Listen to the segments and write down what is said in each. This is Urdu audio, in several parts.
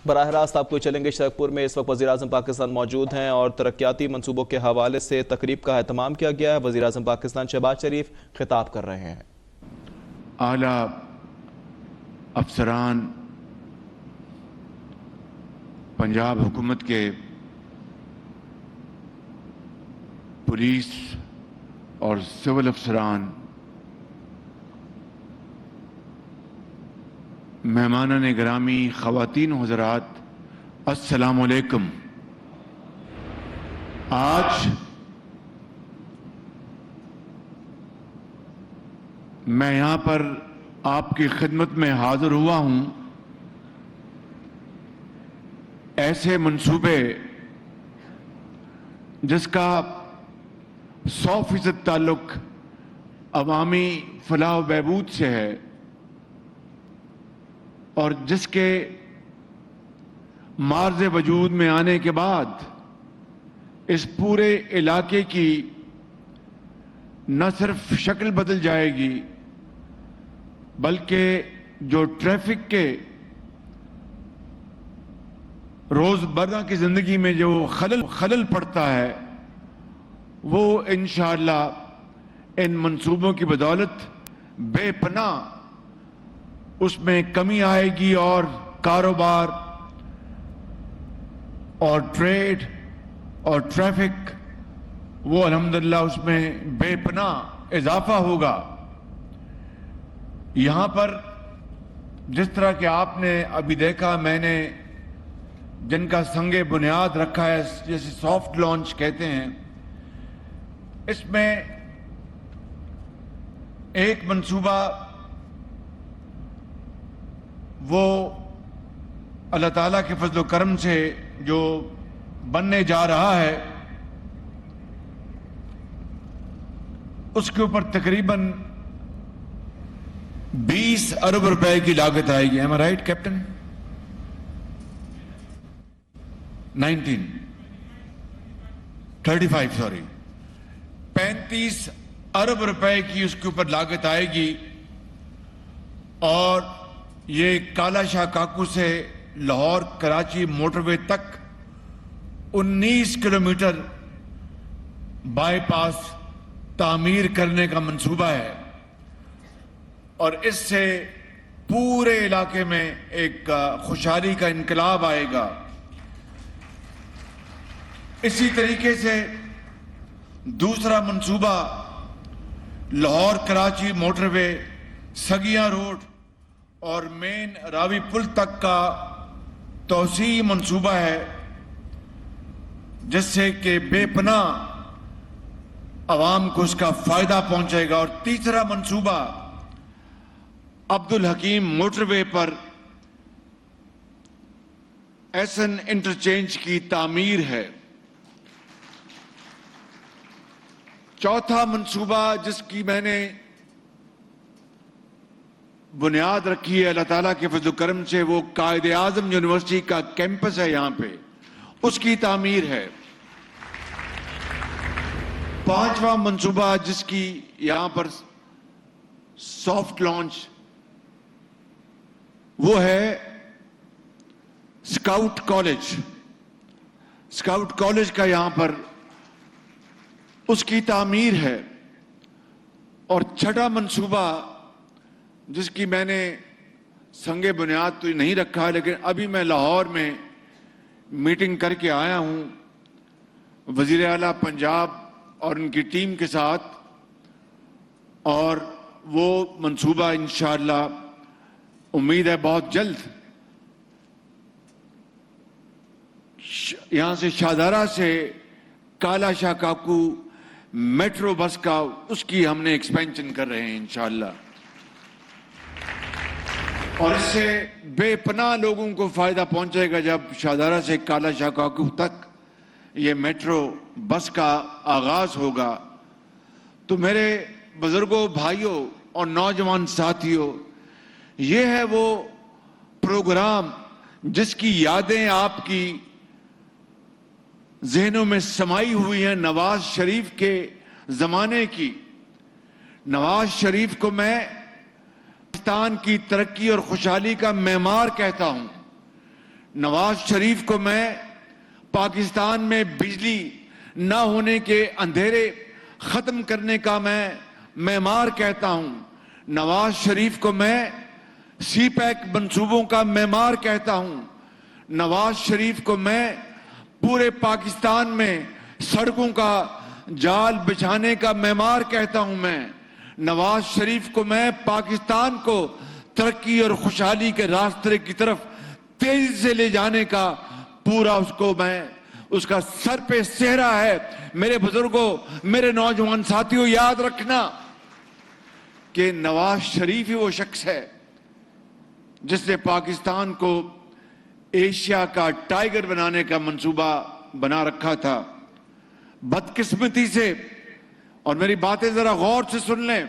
براہ راست آپ کو چلیں گے شرکپور میں اس وقت وزیراعظم پاکستان موجود ہیں اور ترقیاتی منصوبوں کے حوالے سے تقریب کا اہتمام کیا گیا ہے۔ وزیراعظم پاکستان شہباز شریف خطاب کر رہے ہیں۔ اعلیٰ افسران پنجاب حکومت کے پولیس اور سول افسران، مہمانان گرامی، خواتین و حضرات، السلام علیکم۔ آج میں یہاں پر آپ کی خدمت میں حاضر ہوا ہوں ایسے منصوبے جس کا 100% تعلق عوامی فلاح و بہبود سے ہے اور جس کے معرض وجود میں آنے کے بعد اس پورے علاقے کی نہ صرف شکل بدل جائے گی بلکہ جو ٹریفک کے روزمرہ کی زندگی میں جو خلل پڑتا ہے وہ انشاءاللہ ان منصوبوں کی بدولت بے پناہ اس میں کمی آئے گی اور کاروبار اور ٹریڈ اور ٹریفک وہ الحمدللہ اس میں بے پناہ اضافہ ہوگا۔ یہاں پر جس طرح کہ آپ نے ابھی دیکھا، میں نے جن کا سنگ بنیاد رکھا ہے جیسے سافٹ لانچ کہتے ہیں، اس میں ایک منصوبہ وہ اللہ تعالیٰ کے فضل و کرم سے جو بننے جا رہا ہے اس کے اوپر تقریباً 20 ارب روپے کی لاگت آئے گی۔ ایم آئی رائٹ کیپٹن؟ 35 ارب روپے کی اس کے اوپر لاگت آئے گی اور یہ کالا شاہ کاکو سے لاہور کراچی موٹر وے تک 19 کلومیٹر بائی پاس تعمیر کرنے کا منصوبہ ہے اور اس سے پورے علاقے میں ایک خوشحالی کا انقلاب آئے گا۔ اسی طریقے سے دوسرا منصوبہ لاہور کراچی موٹر وے سگیاں روڈ اور مین راوی پل تک کا توسیعی منصوبہ ہے جس سے کہ بے پناہ عوام کو اس کا فائدہ پہنچے گا۔ اور تیسرا منصوبہ عبدالحکیم موٹر وے پر ایسن انٹرچینج کی تعمیر ہے۔ چوتھا منصوبہ جس کی میں نے بنیاد رکھی ہے اللہ تعالیٰ کے فضل و کرم سے، وہ قائد اعظم یونیورسٹی کا کیمپس ہے یہاں پہ، اس کی تعمیر ہے۔ پانچواں منصوبہ جس کی یہاں پر سافٹ لانچ وہ ہے سکاؤٹ کالج۔ سکاؤٹ کالج کا یہاں پر اس کی تعمیر ہے۔ اور چھٹا منصوبہ جس کی میں نے سنگ بنیاد تو نہیں رکھا لیکن ابھی میں لاہور میں میٹنگ کر کے آیا ہوں وزیر اعلیٰ پنجاب اور ان کی ٹیم کے ساتھ، اور وہ منصوبہ انشاءاللہ امید ہے بہت جلد یہاں سے شاہدارہ سے کالا شاہ کاکو میٹرو بس کا اس کی ہم نے ایکسپینشن کر رہے ہیں انشاءاللہ، اور اس سے بے پناہ لوگوں کو فائدہ پہنچے گا۔ جب شاہدارہ سے کالا شاہ کاکو تک یہ میٹرو بس کا آغاز ہوگا تو میرے بزرگوں، بھائیوں اور نوجوان ساتھیوں، یہ ہے وہ پروگرام جس کی یادیں آپ کی ذہنوں میں سمائی ہوئی ہیں نواز شریف کے زمانے کی۔ نواز شریف کو میں پاکستان کی ترقی اور خوشحالی کا معمار کہتا ہوں۔ نواز شریف کو میں پاکستان میں بجلی نہ ہونے کے اندھیرے ختم کرنے کا میں معمار کہتا ہوں. نواز شریف کو میں سی پیک منصوبوں کا معمار کہتا ہوں. نواز شریف کو میں پورے پاکستان میں سڑکوں کا جال بچھانے کا معمار کہتا ہوں. میں نواز شریف کو میں پاکستان کو ترقی اور خوشحالی کے راستے کی طرف تیزی سے لے جانے کا پورا اس کا سر پہ سہرا ہے. میرے بزرگوں، میرے نوجوان ساتھیوں، یاد رکھنا کہ نواز شریف ہی وہ شخص ہے جس نے پاکستان کو ایشیا کا ٹائیگر بنانے کا منصوبہ بنا رکھا تھا. بدقسمتی سے، اور میری باتیں ذرا غور سے سن لیں،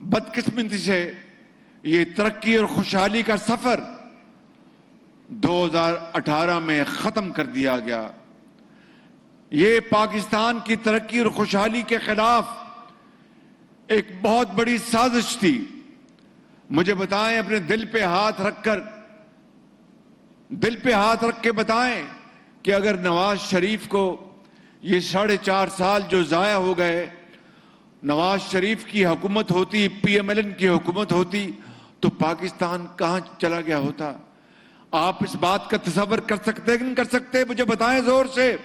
بدقسمتی سے یہ ترقی اور خوشحالی کا سفر 2018 میں ختم کر دیا گیا. یہ پاکستان کی ترقی اور خوشحالی کے خلاف ایک بہت بڑی سازش تھی. مجھے بتائیں، اپنے دل پہ ہاتھ رکھ کے بتائیں کہ اگر نواز شریف کو یہ 4.5 سال جو ضائع ہو گئے، نواز شریف کی حکومت ہوتی، پی ایم ایل این کی حکومت ہوتی، تو پاکستان کہاں چلا گیا ہوتا؟ آپ اس بات کا تصور کر سکتے کہ نہیں کر سکتے؟ مجھے بتائیں زور سے،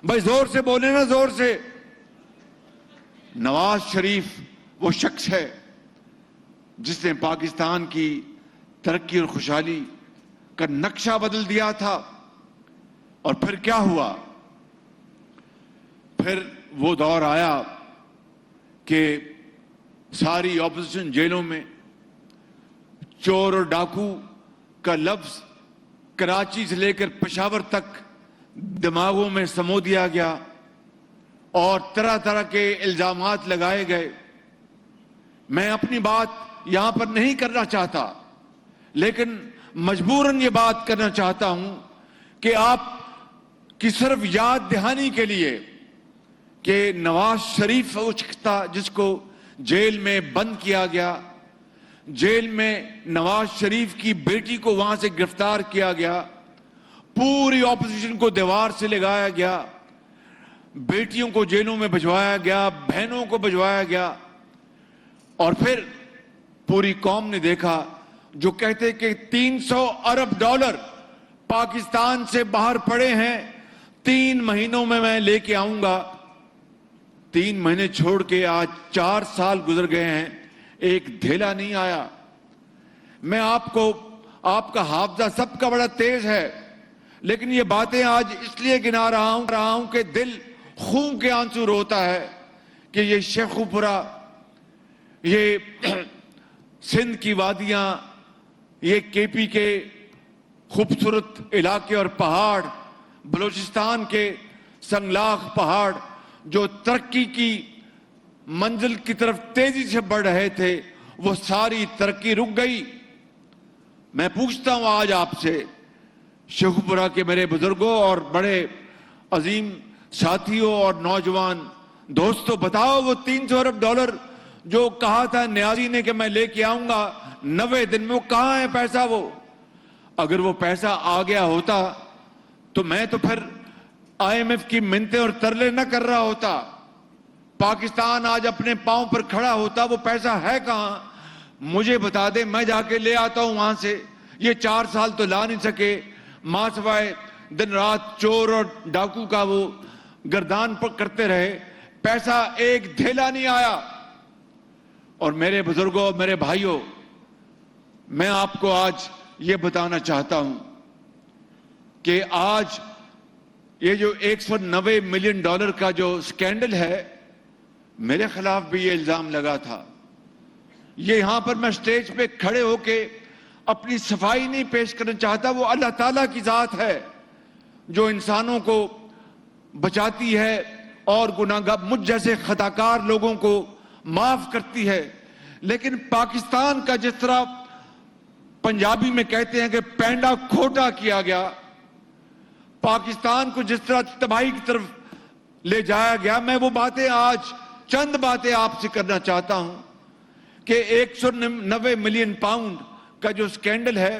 بھائی زور سے بولیں نا، زور سے. نواز شریف وہ شخص ہے جس نے پاکستان کی ترقی اور خوشحالی کا نقشہ بدل دیا تھا. اور پھر کیا ہوا؟ پھر وہ دور آیا کہ ساری اپوزیشن جیلوں میں چور اور ڈاکو کا لفظ کراچی سے لے کر پشاور تک دماغوں میں سمو دیا گیا اور طرح طرح کے الزامات لگائے گئے. میں اپنی بات یہاں پر نہیں کرنا چاہتا، لیکن مجبوراً یہ بات کرنا چاہتا ہوں کہ آپ کی صرف یاد دہانی کے لیے کہ نواز شریف وہ شخص تھا جس کو جیل میں بند کیا گیا. جیل میں نواز شریف کی بیٹی کو وہاں سے گرفتار کیا گیا، پوری اپوزیشن کو دیوار سے لگایا گیا، بیٹیوں کو جیلوں میں بھجوایا گیا، بہنوں کو بھجوایا گیا. اور پھر پوری قوم نے دیکھا، جو کہتے کہ $300 ارب پاکستان سے باہر پڑے ہیں، 3 مہینوں میں میں لے کے آؤں گا. 3 مہینے چھوڑ کے آج 4 سال گزر گئے ہیں، ایک دھیلا نہیں آیا. میں آپ کا حافظہ سب کا بڑا تیز ہے، لیکن یہ باتیں آج اس لیے گنا رہا ہوں کہ دل خون کے آنسو روتا ہے کہ یہ شیخوپورہ، یہ سندھ کی وادیاں، یہ کے پی کے خوبصورت علاقے اور پہاڑ، بلوچستان کے سنگلاخ پہاڑ جو ترقی کی منزل کی طرف تیزی سے بڑھ رہے تھے، وہ ساری ترقی رک گئی. میں پوچھتا ہوں آج آپ سے، شیخوپورہ کے میرے بزرگوں اور بڑے عظیم ساتھیوں اور نوجوان دوستوں، بتاؤ وہ $300 ارب جو کہا تھا نیازی نے کہ میں لے کے آؤں گا 90 دن میں، وہ کہاں ہے پیسہ؟ وہ اگر وہ پیسہ آ گیا ہوتا تو میں تو پھر IMF کی منتیں اور ترلے نہ کر رہا ہوتا. پاکستان آج اپنے پاؤں پر کھڑا ہوتا. وہ پیسہ ہے کہاں؟ مجھے بتا دے، میں جا کے لے آتا ہوں وہاں سے. یہ 4 سال تو لا نہیں سکے، ماں سوائے دن رات چور اور ڈاکو کا وہ گردان پر کرتے رہے. پیسہ ایک دھیلا نہیں آیا. اور میرے بزرگوں، میرے بھائیوں، میں آپ کو آج یہ بتانا چاہتا ہوں کہ آج یہ جو $190 ملین کا جو سکینڈل ہے، میرے خلاف بھی یہ الزام لگا تھا. یہ یہاں پر میں سٹیج پہ کھڑے ہو کے اپنی صفائی نہیں پیش کرنا چاہتا. وہ اللہ تعالیٰ کی ذات ہے جو انسانوں کو بچاتی ہے اور گناہگار مجھ جیسے خطاکار لوگوں کو معاف کرتی ہے. لیکن پاکستان کا جس طرح پنجابی میں کہتے ہیں کہ پینڈا کھوٹا کیا گیا، پاکستان کو جس طرح تباہی کی طرف لے جایا گیا، میں وہ باتیں آج چند باتیں آپ سے کرنا چاہتا ہوں کہ 190 ملین پاؤنڈ کا جو سکینڈل ہے،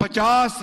50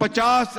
50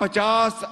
50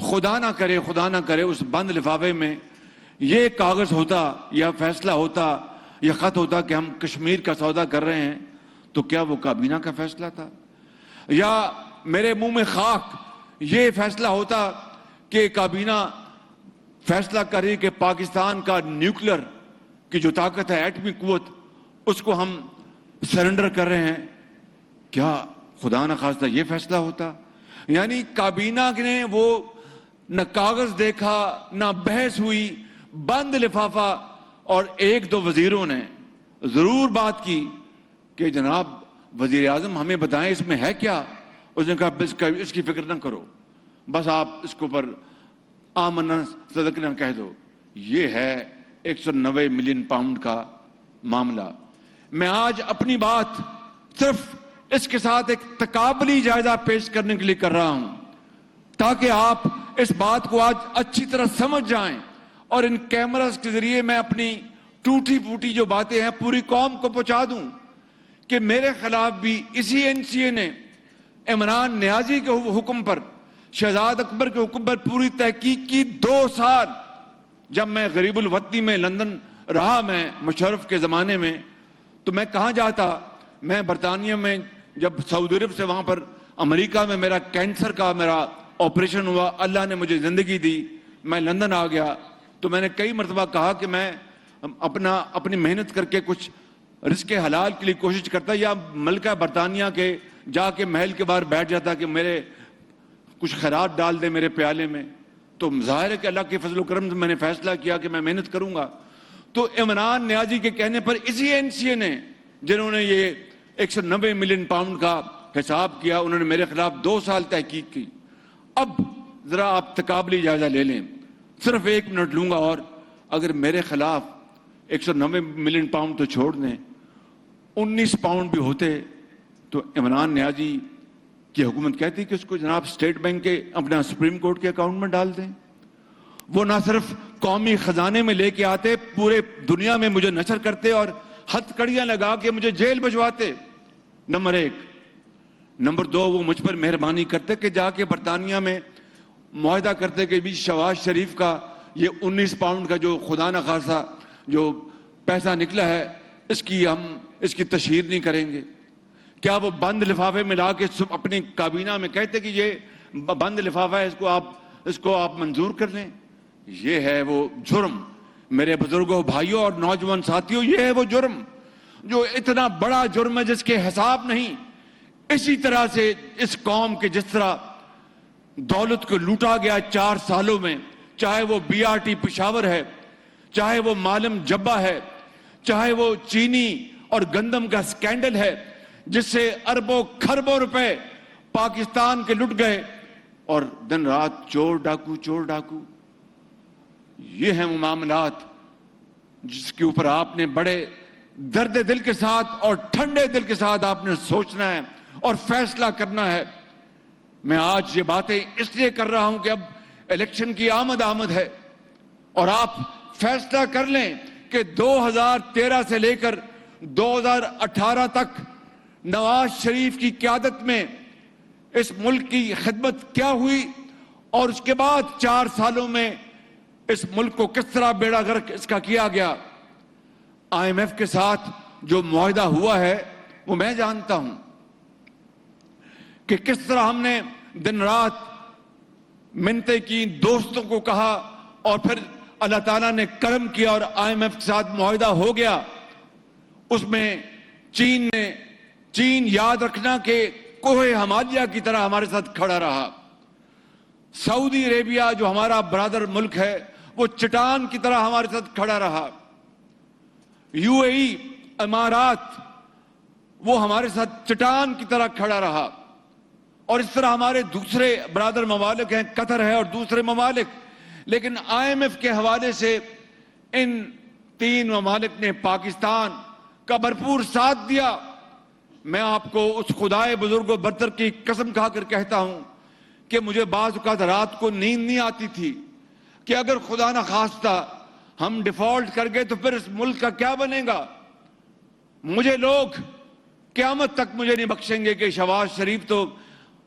خدا نہ کرے اس بند لفافے میں یہ کاغذ ہوتا یا فیصلہ ہوتا یا خط ہوتا کہ ہم کشمیر کا سودا کر رہے ہیں، تو کیا وہ کابینہ کا فیصلہ تھا؟ یا میرے منہ میں خاک یہ فیصلہ ہوتا کہ کابینہ فیصلہ کر رہی کہ پاکستان کا نیوکلر کی جو طاقت ہے، ایٹمی قوت، اس کو ہم سرنڈر کر رہے ہیں، کیا خدا نہ خواستہ یہ فیصلہ ہوتا؟ یعنی کابینہ نے وہ نہ کاغذ دیکھا، نہ بحث ہوئی، بند لفافہ، اور ایک دو وزیروں نے ضرور بات کی کہ جناب وزیر اعظم ہمیں بتائیں اس میں ہے کیا؟ اس نے کہا اس کی فکر نہ کرو، بس آپ اس کو پر آمنا صدقنا کہہ دو۔ یہ ہے 190 ملین پاؤنڈ کا معاملہ۔ میں آج اپنی بات صرف اس کے ساتھ ایک تقابلی جائزہ پیش کرنے کے لیے کر رہا ہوں، تاکہ آپ اس بات کو آج اچھی طرح سمجھ جائیں، اور ان کیمراز کے ذریعے میں اپنی ٹوٹی پھوٹی جو باتیں ہیں پوری قوم کو پہنچا دوں کہ میرے خلاف بھی اسی NCA نے عمران نیازی کے حکم پر، شہزاد اکبر کے حکم پر پوری تحقیق کی۔ 2 سال جب میں غریب الوطنی میں لندن رہا، میں مشرف کے زمانے میں، تو میں کہاں جاتا؟ میں برطانیہ میں جب سعودی عرب سے وہاں پر امریکہ میں میرا کینسر کا میرا آپریشن ہوا، اللہ نے مجھے زندگی دی، میں لندن آ گیا، تو میں نے کئی مرتبہ کہا کہ میں اپنی محنت کر کے کچھ رزق حلال کے لیے کوشش کرتا، یا ملکہ برطانیہ کے جا کے محل کے باہر بیٹھ جاتا کہ میرے کچھ خیرات ڈال دے میرے پیالے میں۔ تو ظاہر ہے کہ اللہ کے فضل و کرم سے میں نے فیصلہ کیا کہ میں محنت کروں گا۔ تو عمران نیازی کے کہنے پر اسی NCA نے، جنہوں نے یہ 190 ملین پاؤنڈ کا حساب کیا، انہوں نے میرے خلاف 2 سال تحقیق کی۔ اب ذرا آپ تقابلی جائزہ لے لیں، صرف 1 منٹ لوں گا، اور اگر میرے خلاف 190 ملین پاؤنڈ تو چھوڑ دیں، 19 پاؤنڈ بھی ہوتے تو عمران نیازی کی حکومت کہتی کہ اس کو جناب اسٹیٹ بینک کے اپنا سپریم کورٹ کے اکاؤنٹ میں ڈال دیں۔ وہ نہ صرف قومی خزانے میں لے کے آتے، پورے دنیا میں مجھے نشر کرتے اور ہتھ کڑیاں لگا کے مجھے جیل بھجواتے، نمبر 1۔ نمبر 2، وہ مجھ پر مہربانی کرتے کہ جا کے برطانیہ میں معاہدہ کرتے کہ بھی شہباز شریف کا یہ 19 پاؤنڈ کا جو خدا نہ خواستہ جو پیسہ نکلا ہے، اس کی تشہیر نہیں کریں گے۔ کیا وہ بند لفافے میں لا کے اپنی کابینہ میں کہتے کہ یہ بند لفافہ ہے، اس کو آپ منظور کر لیں؟ یہ ہے وہ جرم میرے بزرگوں، بھائیوں اور نوجوان ساتھیوں، یہ ہے وہ جرم جو اتنا بڑا جرم ہے جس کے حساب نہیں۔ اسی طرح سے اس قوم کے جس طرح دولت کو لوٹا گیا 4 سالوں میں، چاہے وہ BRT پشاور ہے، چاہے وہ معلم جبہ ہے، چاہے وہ چینی اور گندم کا سکینڈل ہے، جس سے اربوں کھربوں روپے پاکستان کے لٹ گئے، اور دن رات چور ڈاکو۔ یہ ہیں وہ معاملات جس کے اوپر آپ نے بڑے درد دل کے ساتھ اور ٹھنڈے دل کے ساتھ آپ نے سوچنا ہے اور فیصلہ کرنا ہے۔ میں آج یہ باتیں اس لیے کر رہا ہوں کہ اب الیکشن کی آمد ہے، اور آپ فیصلہ کر لیں کہ 2013 سے لے کر 2018 تک نواز شریف کی قیادت میں اس ملک کی خدمت کیا ہوئی، اور اس کے بعد 4 سالوں میں اس ملک کو کس طرح بیڑا غرق اس کا کیا گیا۔ IMF کے ساتھ جو معاہدہ ہوا ہے وہ میں جانتا ہوں کہ کس طرح ہم نے دن رات منتیں کی، دوستوں کو کہا، اور پھر اللہ تعالیٰ نے کرم کیا اور IMF کے ساتھ معاہدہ ہو گیا۔ اس میں چین یاد رکھنا کہ کوہ ہمالیہ کی طرح ہمارے ساتھ کھڑا رہا۔ سعودی عربیہ جو ہمارا برادر ملک ہے وہ چٹان کی طرح ہمارے ساتھ کھڑا رہا۔ UAE امارات وہ ہمارے ساتھ چٹان کی طرح کھڑا رہا، اور اس طرح ہمارے دوسرے برادر ممالک ہیں، قطر ہے اور دوسرے ممالک۔ لیکن IMF کے حوالے سے ان 3 ممالک نے پاکستان کا بھرپور ساتھ دیا۔ میں آپ کو اس خدائے بزرگ و برتر کی قسم کھا کر کہتا ہوں کہ مجھے بعض اوقات رات کو نیند نہیں آتی تھی کہ اگر خدا نہ خواستہ ہم ڈیفالٹ کر گئے تو پھر اس ملک کا کیا بنے گا۔ مجھے لوگ قیامت تک مجھے نہیں بخشیں گے کہ شہباز شریف تو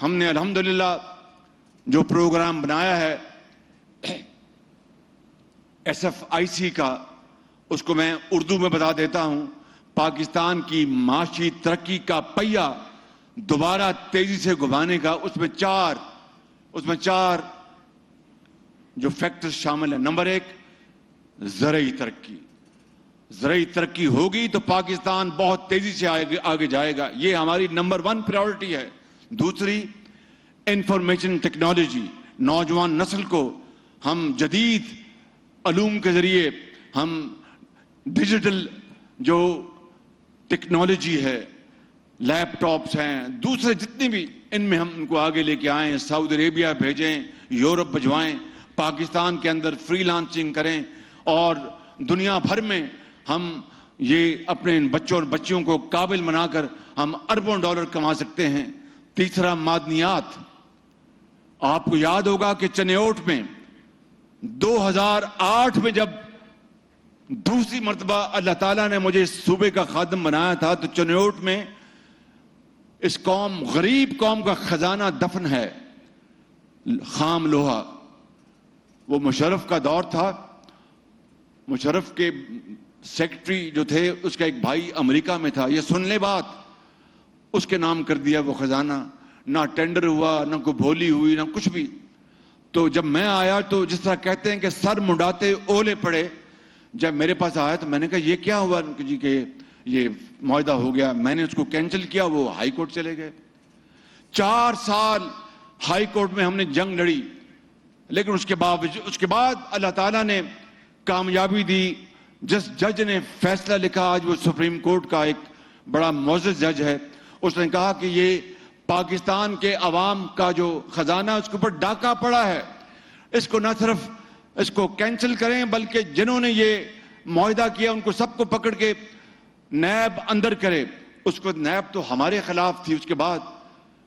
ہم نے الحمدللہ جو پروگرام بنایا ہے SFIC کا، اس کو میں اردو میں بتا دیتا ہوں. پاکستان کی معاشی ترقی کا پہیہ دوبارہ تیزی سے گھمانے کا، اس میں چار جو فیکٹرز شامل ہیں. نمبر 1 زرعی ترقی. زرعی ترقی ہوگی تو پاکستان بہت تیزی سے آگے جائے گا، یہ ہماری نمبر 1 پریورٹی ہے. دوسری انفارمیشن ٹیکنالوجی. نوجوان نسل کو ہم جدید علوم کے ذریعے، ہم ڈیجیٹل جو ٹیکنالوجی ہے، لیپ ٹاپس ہیں، دوسرے جتنی بھی، ان میں ہم ان کو آگے لے کے آئیں. سعودی عربیہ بھیجیں، یورپ بھجوائیں، پاکستان کے اندر فری لانسنگ کریں، اور دنیا بھر میں ہم یہ اپنے ان بچوں اور بچیوں کو قابل بنا کر ہم اربوں ڈالر کما سکتے ہیں. تیسرا معدنیات. آپ کو یاد ہوگا کہ چنیوٹ میں 2008 میں جب دوسری مرتبہ اللہ تعالیٰ نے مجھے اس صوبے کا خادم بنایا تھا، تو چنیوٹ میں اس قوم، غریب قوم کا خزانہ دفن ہے، خام لوہا. وہ مشرف کا دور تھا. مشرف کے سیکرٹری جو تھے، اس کا ایک بھائی امریکہ میں تھا. یہ سن لے بات، اس کے نام کر دیا وہ خزانہ. نہ ٹینڈر ہوا، نہ کوئی بھولی ہوئی، نہ کچھ بھی. تو جب میں آیا تو جس طرح کہتے ہیں کہ سر منڈاتے اولے پڑے، جب میرے پاس آیا تو میں نے کہا یہ کیا ہوا جی کہ یہ معاہدہ ہو گیا. میں نے اس کو کینسل کیا، وہ ہائی کورٹ چلے گئے. 4 سال ہائی کورٹ میں ہم نے جنگ لڑی، لیکن اس کے بعد اللہ تعالیٰ نے کامیابی دی. جس جج نے فیصلہ لکھا، آج وہ سپریم کورٹ کا ایک بڑا معزز جج ہے، اس نے کہا کہ یہ پاکستان کے عوام کا جو خزانہ، اس کے اوپر ڈاکہ پڑا ہے. اس کو نہ صرف اس کو کینسل کریں، بلکہ جنہوں نے یہ معاہدہ کیا ان کو سب کو پکڑ کے نیب اندر کرے. اس کو نیب تو ہمارے خلاف تھی اس کے بعد،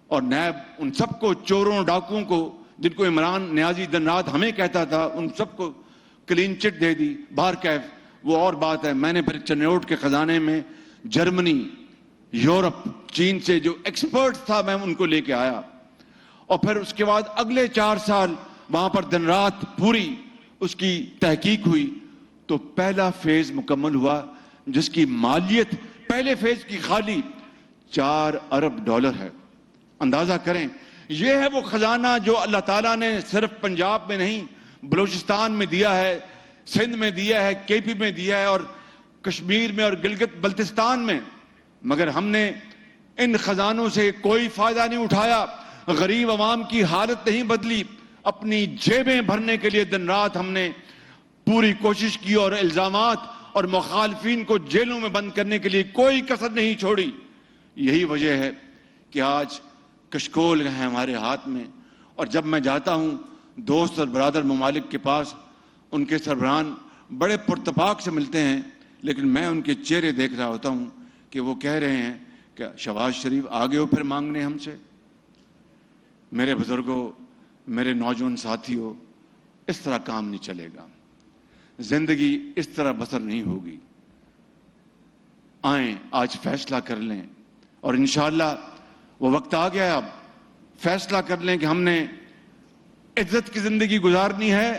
اور نیب ان سب کو، چوروں ڈاکوؤں کو، جن کو عمران نیازی دن رات ہمیں کہتا تھا، ان سب کو کلین چٹ دے دی. باہر کیف وہ اور بات ہے. میں نے پھر چنیوٹ کے خزانے میں جرمنی، یورپ، چین سے جو ایکسپرٹ تھا میں ان کو لے کے آیا، اور پھر اس کے بعد اگلے 4 سال وہاں پر دن رات پوری اس کی تحقیق ہوئی. تو پہلا فیز مکمل ہوا، جس کی مالیت پہلے فیز کی خالی $4 ارب ہے. اندازہ کریں، یہ ہے وہ خزانہ جو اللہ تعالیٰ نے صرف پنجاب میں نہیں، بلوچستان میں دیا ہے، سندھ میں دیا ہے، KP میں دیا ہے، اور کشمیر میں اور گلگت بلتستان میں. مگر ہم نے ان خزانوں سے کوئی فائدہ نہیں اٹھایا، غریب عوام کی حالت نہیں بدلی. اپنی جیبیں بھرنے کے لیے دن رات ہم نے پوری کوشش کی، اور الزامات اور مخالفین کو جیلوں میں بند کرنے کے لیے کوئی کسر نہیں چھوڑی. یہی وجہ ہے کہ آج کشکول ہے ہمارے ہاتھ میں. اور جب میں جاتا ہوں دوست اور برادر ممالک کے پاس، ان کے سربراہان بڑے پرتپاک سے ملتے ہیں، لیکن میں ان کے چہرے دیکھ رہا ہوتا ہوں کہ وہ کہہ رہے ہیں کہ شہباز شریف آگے ہو پھر مانگنے ہم سے. میرے بزرگوں، میرے نوجوان ساتھیوں، اس طرح کام نہیں چلے گا، زندگی اس طرح بسر نہیں ہوگی. آئیں آج فیصلہ کر لیں، اور انشاءاللہ وہ وقت آ گیا ہے، اب فیصلہ کر لیں کہ ہم نے عزت کی زندگی گزارنی ہے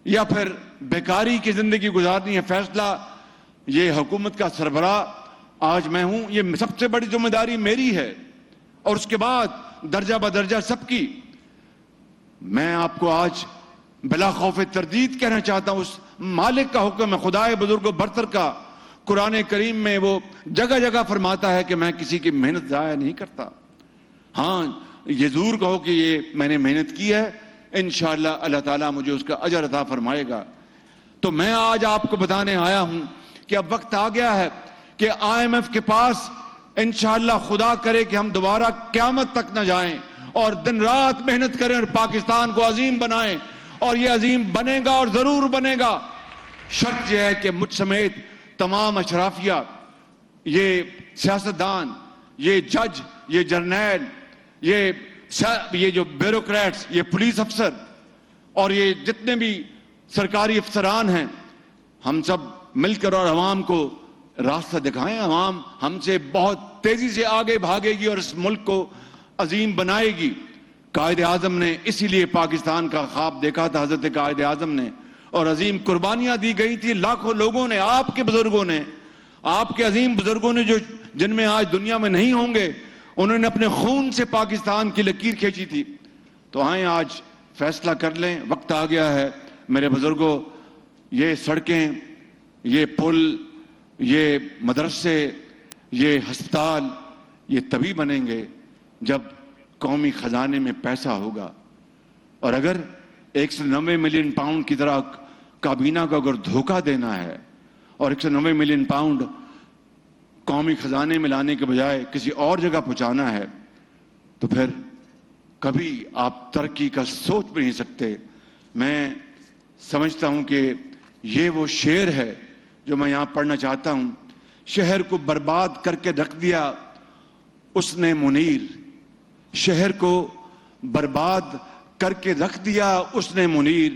یا پھر بیکاری کی زندگی گزارنی ہے. فیصلہ یہ حکومت کا سربراہ آج میں ہوں، یہ سب سے بڑی ذمہ داری میری ہے، اور اس کے بعد درجہ بدرجہ سب کی. میں آپ کو آج بلا خوف تردید کہنا چاہتا ہوں، اس مالک کا حکم ہے، خدائے بزرگ و برتر کا. قرآن کریم میں وہ جگہ جگہ فرماتا ہے کہ میں کسی کی محنت ضائع نہیں کرتا. ہاں یہ ضرور کہو کہ یہ میں نے محنت کی ہے، انشاءاللہ اللہ تعالیٰ مجھے اس کا اجر عطا فرمائے گا. تو میں آج آپ کو بتانے آیا ہوں کہ اب وقت آ گیا ہے کہ IMF کے پاس انشاءاللہ خدا کرے کہ ہم دوبارہ قیامت تک نہ جائیں، اور دن رات محنت کریں اور پاکستان کو عظیم بنائیں. اور یہ عظیم بنے گا اور ضرور بنے گا. شرط یہ ہے کہ مجھ سمیت تمام اشرافیہ، یہ سیاستدان، یہ جج، یہ جرنیل، یہ جو بیوروکریٹس، یہ پولیس افسر، اور یہ جتنے بھی سرکاری افسران ہیں، ہم سب مل کر اور عوام کو راستہ دکھائیں. عوام ہم سے بہت تیزی سے آگے بھاگے گی اور اس ملک کو عظیم بنائے گی. قائد اعظم نے اسی لیے پاکستان کا خواب دیکھا تھا, حضرت قائد اعظم نے, اور عظیم قربانیاں دی گئی تھی. لاکھوں لوگوں نے, آپ کے بزرگوں نے, آپ کے عظیم بزرگوں نے, جو جن میں آج دنیا میں نہیں ہوں گے, انہوں نے اپنے خون سے پاکستان کی لکیر کھینچی تھی. تو آئیں آج فیصلہ کر لیں, وقت آ گیا ہے میرے بزرگوں. یہ سڑکیں, یہ پل, یہ مدرسے, یہ ہسپتال, یہ تبھی بنیں گے جب قومی خزانے میں پیسہ ہوگا. اور اگر 190 ملین پاؤنڈ کی طرح کابینہ کو اگر دھوکہ دینا ہے اور 190 ملین پاؤنڈ قومی خزانے میں لانے کے بجائے کسی اور جگہ پہنچانا ہے, تو پھر کبھی آپ ترقی کا سوچ بھی نہیں سکتے. میں سمجھتا ہوں کہ یہ وہ شعر ہے جو میں یہاں پڑھنا چاہتا ہوں. شہر کو برباد کر کے رکھ دیا اس نے منیر, شہر کو برباد کر کے رکھ دیا اس نے منیر,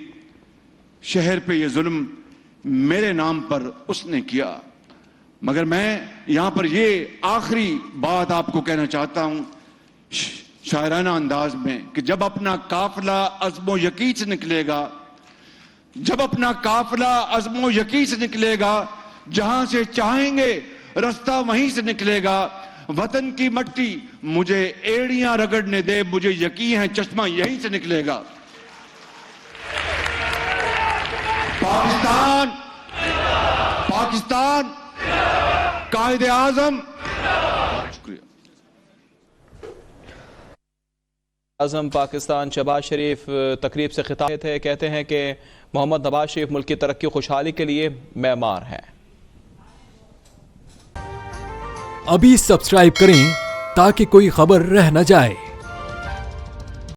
شہر پہ یہ ظلم میرے نام پر اس نے کیا. مگر میں یہاں پر یہ آخری بات آپ کو کہنا چاہتا ہوں شاعرانہ انداز میں, کہ جب اپنا قافلہ عزم و یقین سے نکلے گا, جب اپنا قافلہ عزم و یقین سے نکلے گا, جہاں سے چاہیں گے رستہ وہیں سے نکلے گا. وطن کی مٹی مجھے ایڑیاں رگڑنے دے, مجھے یقین ہے چشمہ یہیں سے نکلے گا. پاکستان, پاکستان, قائد اعظم. شکریہ. اعظم پاکستان شہباز شریف تقریب سے خطاب تھے. کہتے ہیں کہ محمد نواز شریف ملک کی ترقی و خوشحالی کے لیے معمار ہیں. ابھی سبسکرائب کریں تاکہ کوئی خبر رہ نہ جائے.